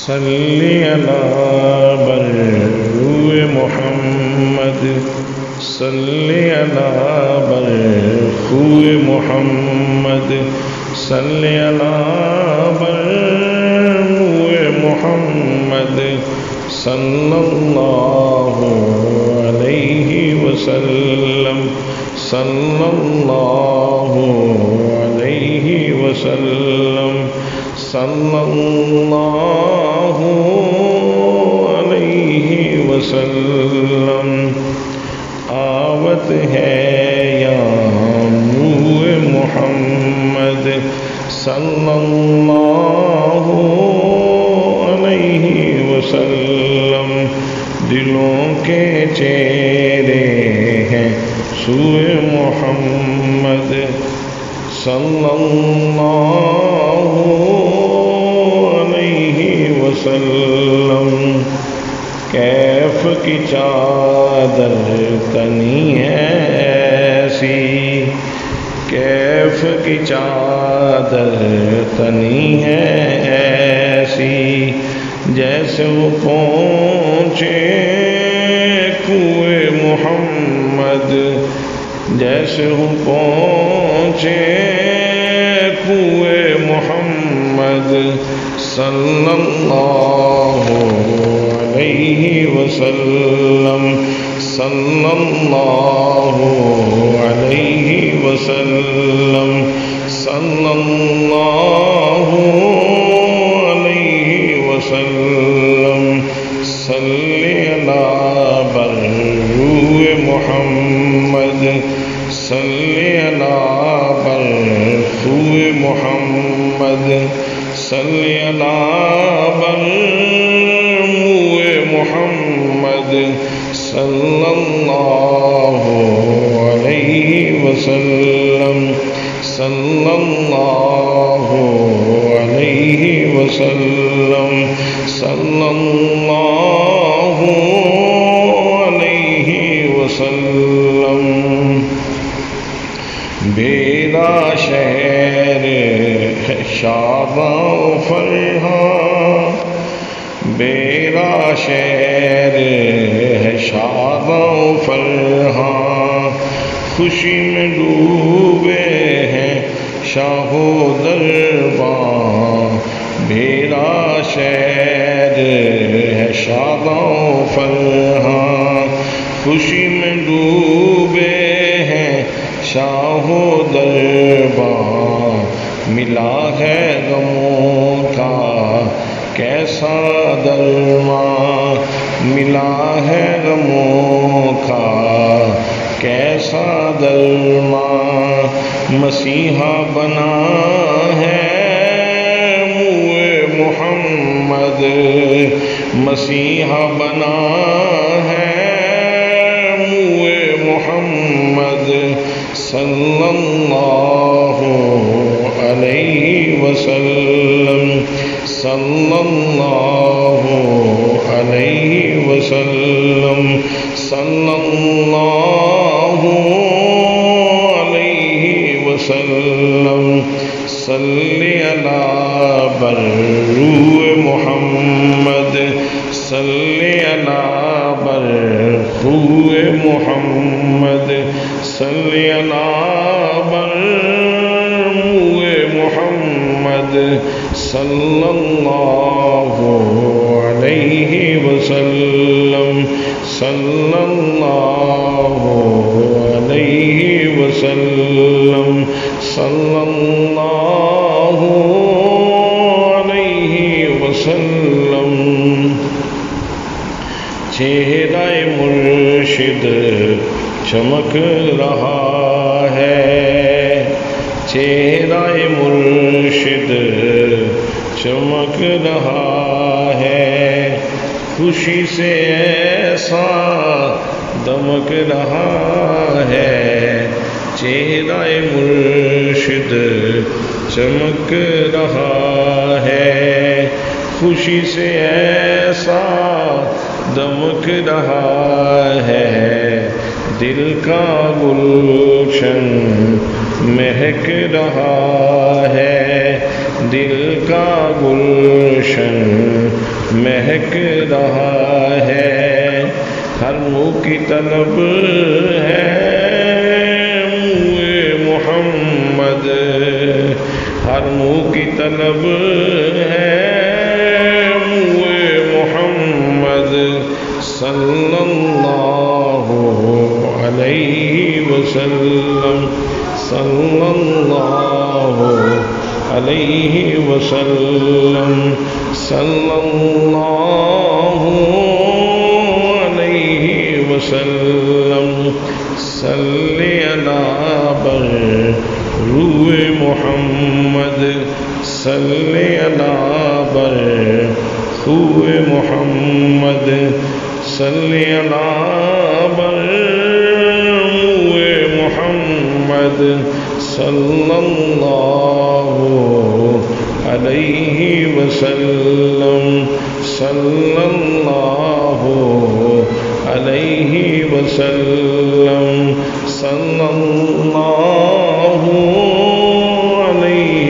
صلی علی برروح محمد صلی علی برخوح محمد صلی علی برروح محمد صلی اللہ علیہ وسلم صلی اللہ علیہ وسلم صلی اللہ علیہ وسلم آوت ہے یا نور محمد صلی اللہ علیہ وسلم دلوں کے چہرے ہیں سوئے محمد صلی اللہ علیہ وسلم کیف کی چادر تنی ہے ایسی کیف کی چادر تنی ہے ایسی جیسے وہ پہنچے کوئے محمد جیسے وہ پہنچے کوئے محمد صلی اللہ علیہ وسلم صلی اللہ علیہ وسلم صلی اللہ علیہ وسلم صلی علی برروح محمد صلی علی برخوح محمد صلی علی برروح محمد صلی اللہ علیہ وسلم صلی اللہ علیہ وسلم صلی اللہ علیہ وسلم میرا شہر ہے شاداں و فرحاں میرا شہر ہے شاداں و فرحاں خوشی میں ڈوبے ہیں شاہ و درباں میرا شہر ہے شاداں و فرحاں خوشی میں ڈوبے ہیں شاہ و درباں ملا ہے غموں کا کیسا درماں ملا ہے غموں کا کیسا درماں مسیحا بنا ہے منہ محمد مسیحا بنا ہے منہ محمد صلی اللہ علیہ وسلم صلی اللہ علیہ وسلم صلی اللہ علیہ وسلم صلی علی برروح محمد صلی علی برخوح محمد صلی علی برروح محمد صلی اللہ علیہ وسلم صلی اللہ علیہ وسلم صلی اللہ علیہ وسلم چہرہ مرشد چمک رہا ہے چہرہ مرشد چمک رہا ہے خوشی سے ایسا دمک رہا ہے چہرہ مرشد چمک رہا ہے خوشی سے ایسا دمک رہا ہے دل کا گلشن مہک رہا ہے دل کا گلشن مہک رہا ہے، ہر منہ کی طلب ہے منہ محمد، ہر منہ کی طلب ہے منہ محمد صلی اللہ علیہ وسلم، صلی اللہ علیہ وسلم، صلی اللہ علیہ وسلم، صلی علی برروح محمد، صلی علی برروح محمد، صلی علی برروح محمد صلی اللہ علیہ وسلم، صلی اللہ علیہ وسلم، صلی اللہ علیہ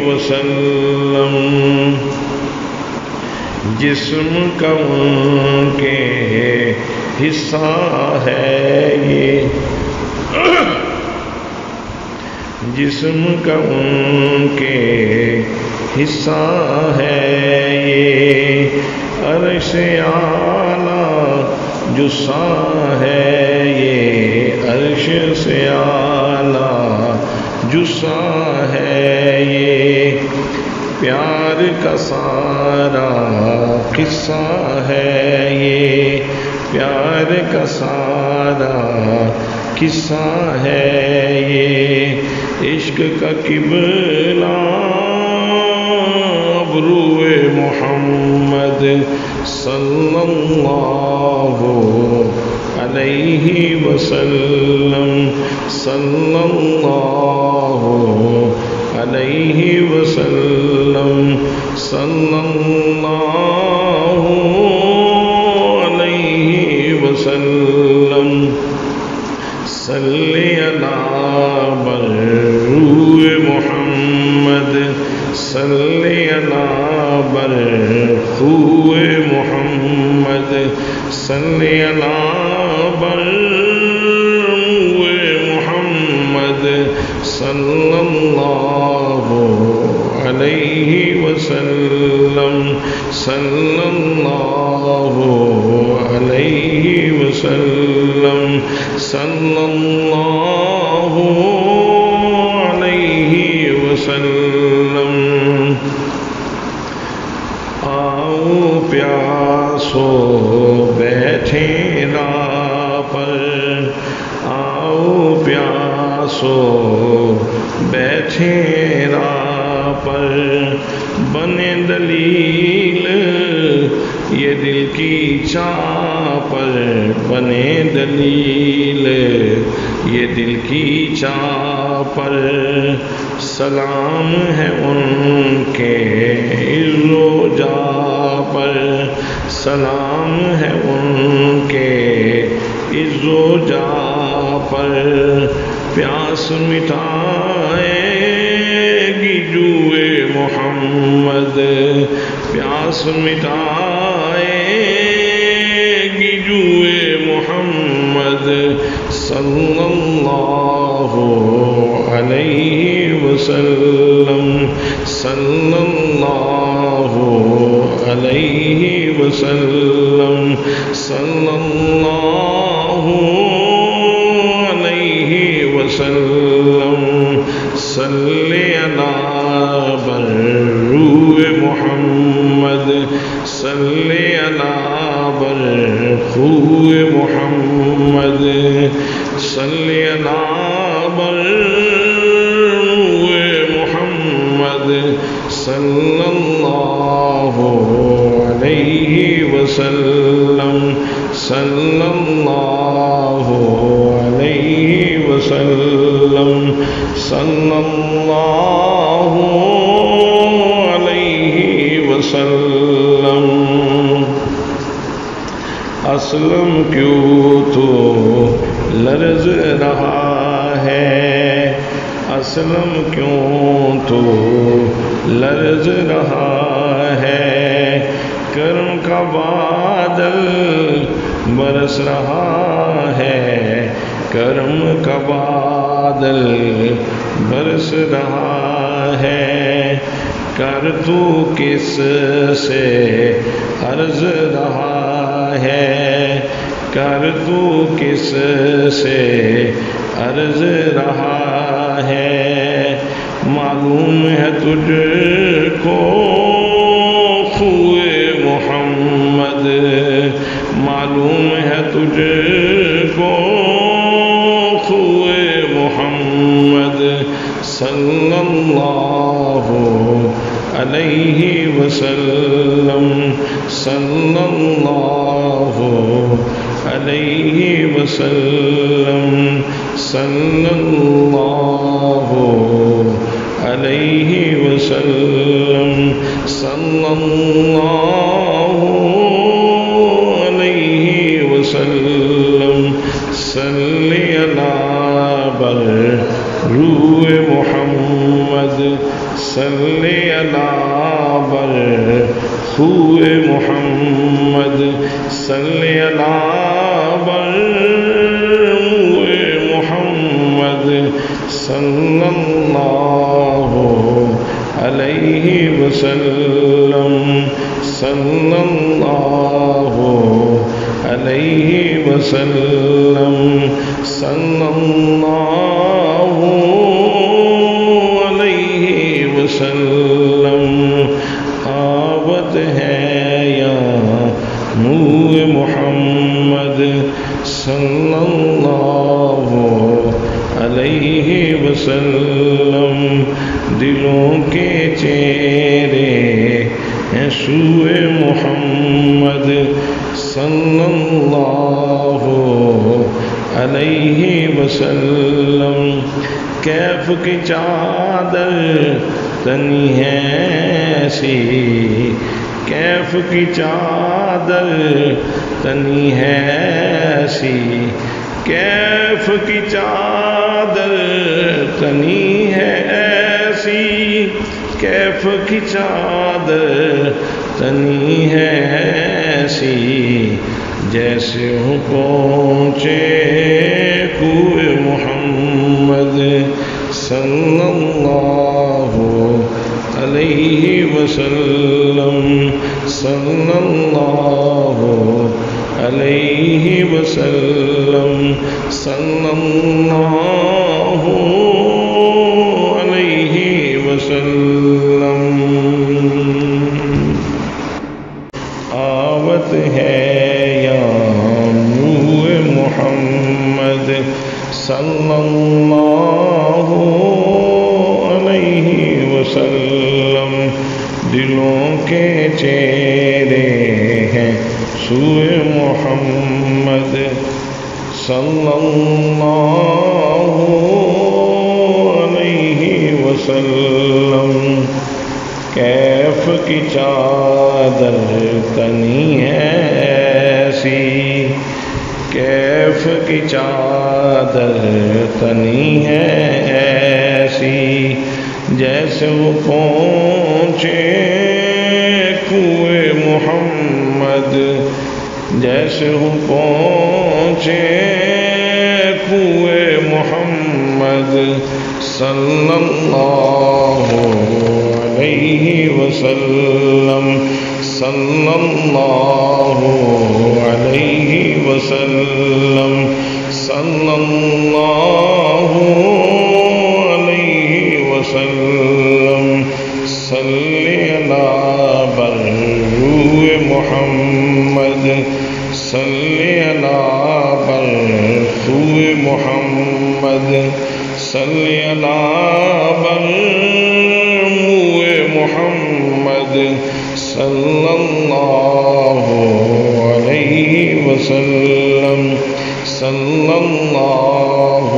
وسلم۔ جسم کا ان کے حصہ ہے یہ، جسم کا ان کے حصہ ہے یہ، عرش اعلیٰ جسا ہے یہ، عرش سے اعلیٰ جسا ہے یہ، پیار کا سارا قصہ ہے یہ، پیار کا سارا قصہ ہے یہ، عشق کا قبلہ ابرو محمد صلی اللہ علیہ وسلم، صلی اللہ علیہ وسلم، صلی اللہ علیہ وسلم، صلی علی برروح محمد، صلی علی برروح محمد، صلی علی برروح محمد صلی اللہ علیہ وسلم، صلی اللہ علیہ وسلم، صلی اللہ علیہ وسلم۔ آؤ پیاسو بیٹھے راہ پر، آؤ پیاسو بیٹھے راہ پر، بنے دلیل یہ دل کی چاہ پر، بنے دلیل یہ دل کی چاہ پر، سلام ہے ان کے عز و جاہ پر، سلام ہے ان کے عز و جاہ پر، پیاس مٹائے گی جوئے محمد، پیاس مٹائے گی جوئے محمد صلی اللہ علیہ وسلم، صلی اللہ علیہ وسلم، صلی اللہ علیہ وسلم، صلی علی برروح محمد، صلی علی برروح محمد، صلی علی برروح محمد صلی اللہ علیہ وسلم، صلی اللہ علیہ وسلم، صلی اللہ علیہ وسلم۔ اسلم کیوں تو لرز رہا ہے، اسلم کیوں تو لرز رہا ہے، کرم کا بادل برس رہا ہے، کرم کا بادل برس رہا ہے، کر تو کس سے عرض رہا ہے، کر تو کس سے عرض رہا ہے، معلوم ہے تجھ کو خوئے محمد، معلوم ہے تجھ کو خوئے محمد صلی اللہ علیہ وسلم، صلی اللہ علیہ وسلم، صلی اللہ علیہ وسلم، صلی اللہ علیہ وسلم، صلی علی بروح محمد، صلی علی بروح محمد، صلی علی بروح محمد صلی اللہ علیہ وسلم، صلی اللہ علیہ وسلم، صلی اللہ علیہ وسلم، آبت ہے یا نور محمد صلی اللہ علیہ وسلم، دلوں کے چہرے ہیں سوئے محمد صلی اللہ علیہ وسلم، کیف کی چادر تنی ہے ایسی، کیف کی چادر تنی ہے ایسی، کیف کی چادر تنی ہے ایسی، کیف کی چادر تنی ہے ایسی، جیسے ہوں پہنچے کوئے محمد صلی اللہ علیہ وسلم، صلی اللہ علیہ وسلم، صلی اللہ علیہ وسلم، آوت ہے یا نور محمد صلی اللہ علیہ وسلم، دلوں کے چہرے ہیں سوئے محمد صلی اللہ علیہ وسلم، کیف کی چادر تنی ہے ایسی، کیف کی چادر تنی ہے ایسی، جیسے وہ پہنچے کوئے محمد، جیسے وہ پہنچے کوئے محمد صلی اللہ علیہ وسلم، صلی اللہ علیہ وسلم، صلی اللہ علیہ وسلم، صلی علی بروح محمد، صلی علی بروح محمد، صلی علی بروح محمد صلی اللہ علیہ وسلم، صلی اللہ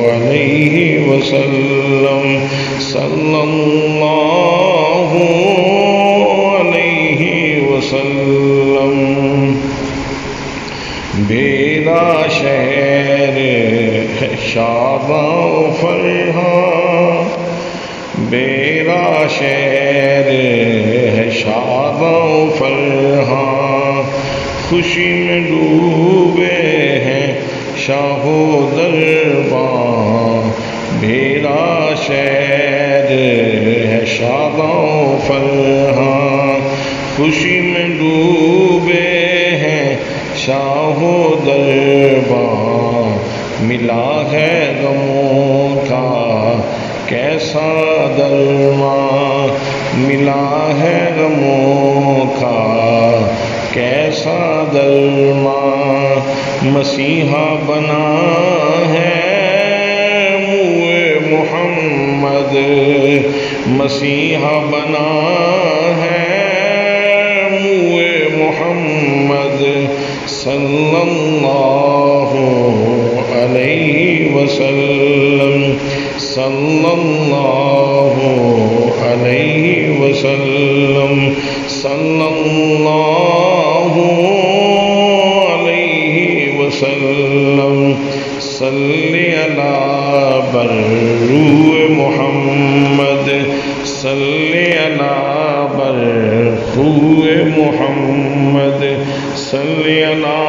علیہ وسلم، صلی اللہ علیہ وسلم، میرا شہر ہے شاداں و فرحاں، میرا شہر ہے شاداں و فرحاں، خوشی میں ڈوبے ہیں شاہ و درباں، میرا شہر ہے شاداں و فرحاں، خوشی میں ڈوبے ہیں شاہ و درباں، ملا ہے غموں کا کیسا درماں، ملا ہے غموں کا کیسا درماں، مسیحا بنا ہے منہ محمد، مسیحا بنا ہے منہ محمد صلی اللہ علیہ وسلم، صلی اللہ علیہ وسلم، صلی اللہ علیہ وسلم، صلی علی برروح محمد، صلی علی برروح محمد، صلی علی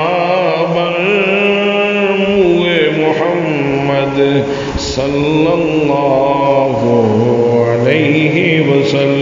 برروح محمد صلی اللہ علیہ وسلم۔